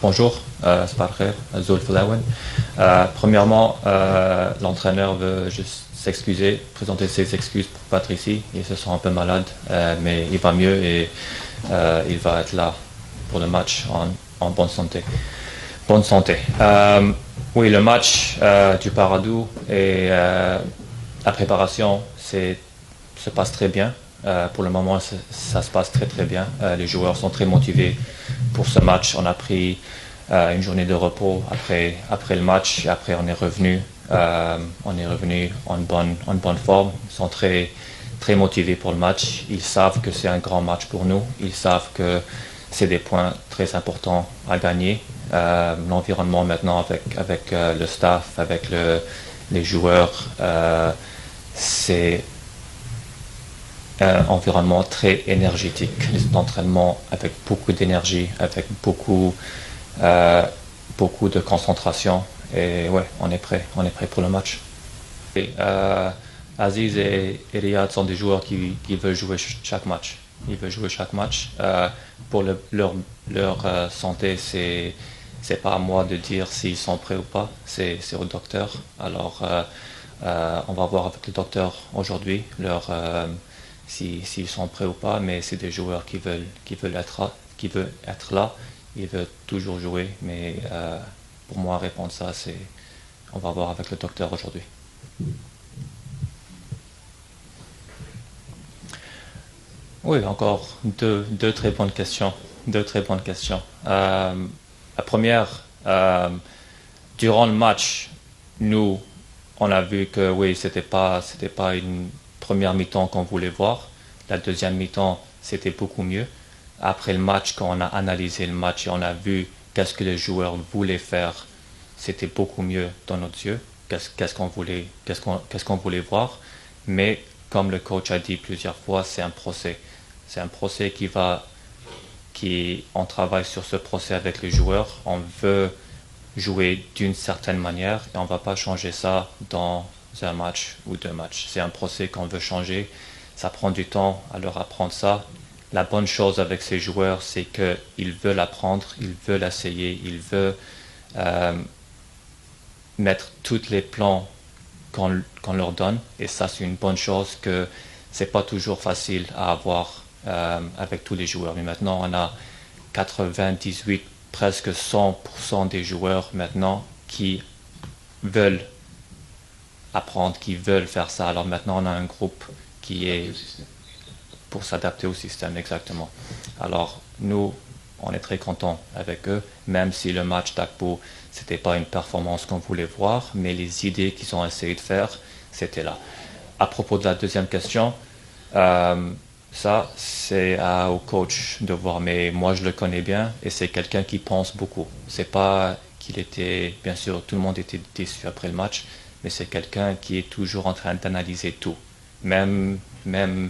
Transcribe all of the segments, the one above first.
Bonjour, صباح الخير, Zul Flawen. Premièrement, l'entraîneur veut juste s'excuser, présenter ses excuses pour pas être ici. Il se sent un peu malade, mais il va mieux et il va être là pour le match en bonne santé. Bonne santé. Oui, le match du Paradou et la préparation se passe très bien. Pour le moment, ça se passe très très bien. Les joueurs sont très motivés pour ce match. On a pris une journée de repos après le match et après on est revenu en bonne forme. Ils sont très très motivés pour le match. Ils savent que c'est un grand match pour nous. Ils savent que c'est des points très importants à gagner. L'environnement maintenant avec le staff, avec les joueurs, c'est un environnement très énergétique, l'entraînement avec beaucoup d'énergie, avec beaucoup de concentration. Et ouais, on est prêt pour le match. Et, Aziz et Riyad sont des joueurs qui veulent jouer chaque match. Ils veulent jouer chaque match. Pour leur santé, c'est pas à moi de dire s'ils sont prêts ou pas. C'est au docteur. Alors, on va voir avec le docteur aujourd'hui s'ils sont prêts ou pas. Mais c'est des joueurs qui veulent être là. Ils veulent toujours jouer. Mais pour moi, répondre ça, on va voir avec le docteur aujourd'hui. Oui, encore deux très bonnes questions. Deux très bonnes questions. La première, durant le match, nous, on a vu que oui, c'était pas une première mi-temps qu'on voulait voir. La deuxième mi-temps, c'était beaucoup mieux. Après le match, quand on a analysé le match et on a vu qu'est-ce que les joueurs voulaient faire, c'était beaucoup mieux dans nos yeux. Qu'est-ce qu'on voulait voir. Mais comme le coach a dit plusieurs fois, c'est un procès. C'est un procès on travaille sur ce procès avec les joueurs. On veut jouer d'une certaine manière et on ne va pas changer ça dans un match ou deux matchs. C'est un procès qu'on veut changer. Ça prend du temps à leur apprendre ça. La bonne chose avec ces joueurs, c'est qu'ils veulent apprendre, ils veulent essayer, ils veulent mettre tous les plans qu'on leur donne. Et ça, c'est une bonne chose que c'est pas toujours facile à avoir avec tous les joueurs. Mais maintenant, on a 98, presque 100% des joueurs maintenant qui veulent apprendre, qui veulent faire ça. Alors maintenant, on a un groupe qui est pour s'adapter au système, exactement. Alors nous, on est très contents avec eux, même si le match d'Akpo, c'était pas une performance qu'on voulait voir, mais les idées qu'ils ont essayé de faire, c'était là. À propos de la deuxième question, ça, c'est au coach de voir, mais moi je le connais bien et c'est quelqu'un qui pense beaucoup. C'est pas qu'il était, bien sûr, tout le monde était déçu après le match, mais c'est quelqu'un qui est toujours en train d'analyser tout, même, même,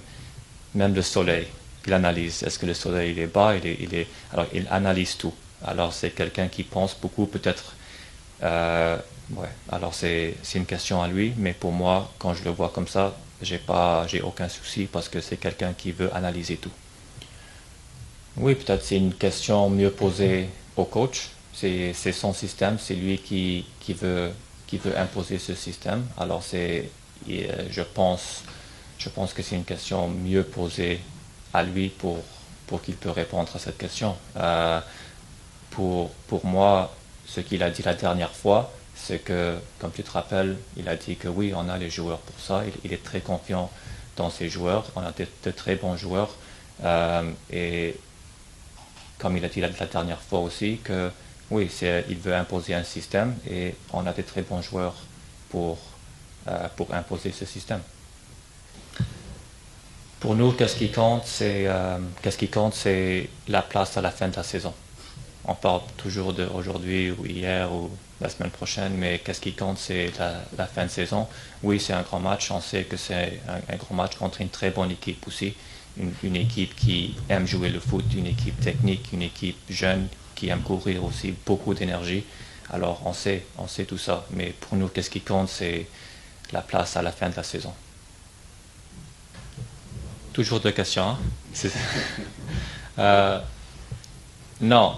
même le soleil. Il analyse. Est-ce que le soleil il est bas, alors il analyse tout. Alors c'est quelqu'un qui pense beaucoup, peut-être. Ouais. Alors c'est une question à lui, mais pour moi, quand je le vois comme ça, j'ai aucun souci parce que c'est quelqu'un qui veut analyser tout. Oui, peut-être c'est une question mieux posée au coach. C'est son système, c'est lui qui veut imposer ce système. Alors je pense que c'est une question mieux posée à lui pour qu'il peut répondre à cette question. Pour moi, ce qu'il a dit la dernière fois, c'est que, comme tu te rappelles, il a dit que oui, on a les joueurs pour ça. Il est très confiant dans ses joueurs. On a de très bons joueurs. Et comme il a dit la dernière fois aussi, que oui, il veut imposer un système et on a de très bons joueurs pour, pour imposer ce système. Pour nous, qu'est-ce qui compte, c'est la place à la fin de la saison. On parle toujours d'aujourd'hui ou hier ou la semaine prochaine, mais qu'est-ce qui compte, c'est la fin de saison. Oui, c'est un grand match. On sait que c'est un grand match contre une très bonne équipe aussi. Une équipe qui aime jouer le foot, une équipe technique, une équipe jeune qui aime courir aussi, beaucoup d'énergie. Alors on sait tout ça. Mais pour nous, qu'est-ce qui compte, c'est la place à la fin de la saison. Toujours deux questions, hein? Euh, non,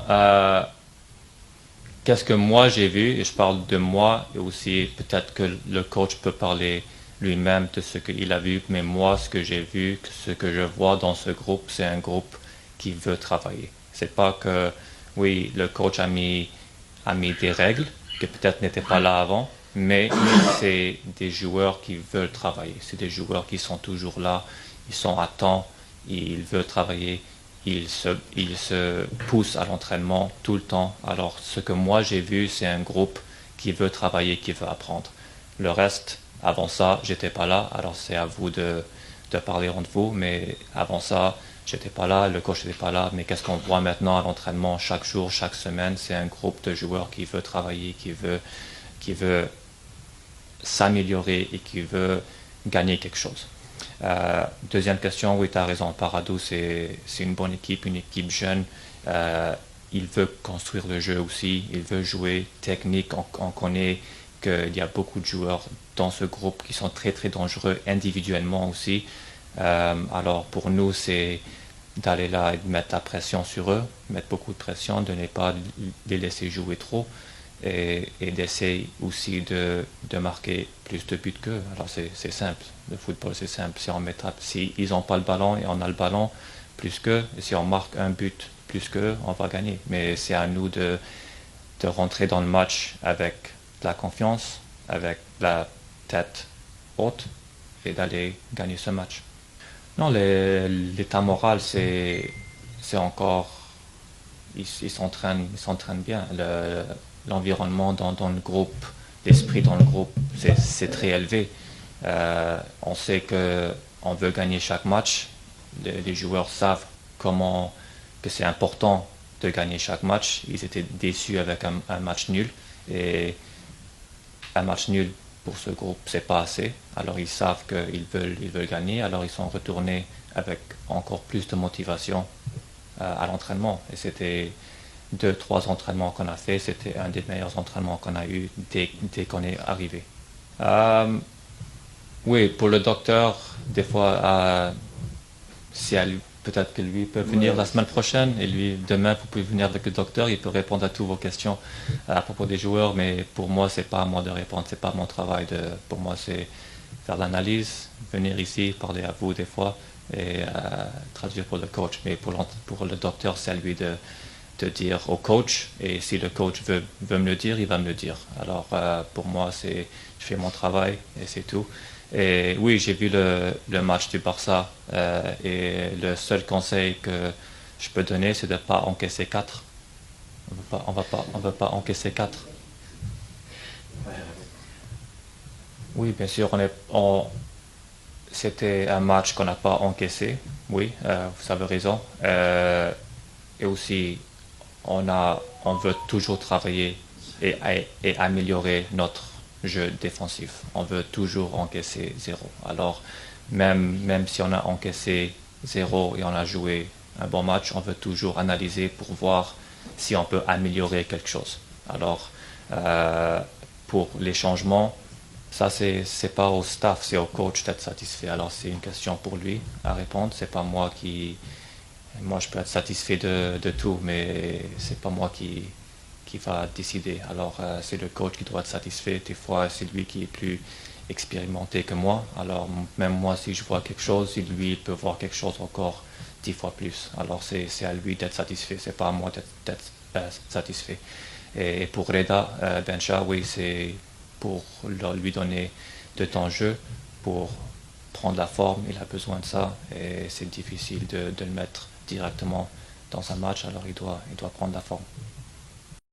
qu'est-ce que moi j'ai vu, et je parle de moi, et aussi peut-être que le coach peut parler lui-même de ce qu'il a vu, mais moi, ce que j'ai vu, ce que je vois dans ce groupe, c'est un groupe qui veut travailler. C'est pas que, oui, le coach a mis des règles qui peut-être n'étaient pas là avant, mais c'est des joueurs qui veulent travailler. C'est des joueurs qui sont toujours là, ils sont à temps, ils veulent travailler, ils se poussent à l'entraînement tout le temps. Alors, ce que moi j'ai vu, c'est un groupe qui veut travailler, qui veut apprendre. Le reste, avant ça, j'étais pas là, alors c'est à vous de parler entre vous, mais avant ça, j'étais pas là, le coach n'était pas là, mais qu'est-ce qu'on voit maintenant à l'entraînement chaque jour, chaque semaine, c'est un groupe de joueurs qui veut travailler, qui veut s'améliorer et qui veut gagner quelque chose. Deuxième question, oui, tu as raison, Paradou, c'est une bonne équipe, une équipe jeune. Il veut construire le jeu aussi, il veut jouer technique. On connaît qu'il y a beaucoup de joueurs dans ce groupe qui sont très très dangereux individuellement aussi. Alors pour nous, c'est d'aller là et de mettre la pression sur eux, mettre beaucoup de pression, de ne pas les laisser jouer trop et d'essayer aussi de marquer plus de buts qu'eux. Alors c'est simple, le football c'est simple. Si ils n'ont pas le ballon et on a le ballon plus qu'eux, et si on marque un but plus qu'eux, on va gagner. Mais c'est à nous de rentrer dans le match avec de la confiance, avec la tête haute et d'aller gagner ce match. Non, l'état moral, c'est encore, ils s'entraînent bien. L'environnement dans le groupe, l'esprit dans le groupe, c'est très élevé. On sait que on veut gagner chaque match. Les joueurs savent comment que c'est important de gagner chaque match. Ils étaient déçus avec un match nul et un match nul pour ce groupe, c'est pas assez. Alors ils savent ils veulent gagner. Alors ils sont retournés avec encore plus de motivation à l'entraînement. Et c'était 2, 3 entraînements qu'on a fait. C'était un des meilleurs entraînements qu'on a eu dès qu'on est arrivé. Oui, pour le docteur, des fois, si peut-être que lui peut venir la semaine prochaine et lui, demain, vous pouvez venir avec le docteur, il peut répondre à toutes vos questions à propos des joueurs, mais pour moi, c'est pas à moi de répondre, c'est pas mon travail. Pour moi, c'est faire l'analyse, venir ici, parler à vous des fois et traduire pour le coach. Mais pour le docteur, c'est à lui de dire au coach, et si le coach veut me le dire, il va me le dire. Alors pour moi, je fais mon travail et c'est tout. Et oui, j'ai vu le match du Barça et le seul conseil que je peux donner, c'est de ne pas encaisser 4. On veut pas encaisser 4. Oui, bien sûr, c'était un match qu'on n'a pas encaissé. Oui, vous avez raison. Et aussi, on veut toujours travailler et améliorer notre jeu défensif. On veut toujours encaisser 0. Alors, même si on a encaissé 0 et on a joué un bon match, on veut toujours analyser pour voir si on peut améliorer quelque chose. Alors, pour les changements, ça c'est pas au staff, c'est au coach d'être satisfait. Alors c'est une question pour lui à répondre. C'est pas moi je peux être satisfait de tout, mais c'est pas moi qui va décider. Alors c'est le coach qui doit être satisfait. Des fois c'est lui qui est plus expérimenté que moi. Alors même moi si je vois quelque chose, lui il peut voir quelque chose encore 10 fois plus. Alors c'est à lui d'être satisfait. C'est pas à moi d'être satisfait. Et pour Reda Bencha, oui, c'est pour lui donner de temps de jeu, pour prendre la forme, il a besoin de ça, et c'est difficile de le mettre directement dans un match, alors il doit prendre la forme.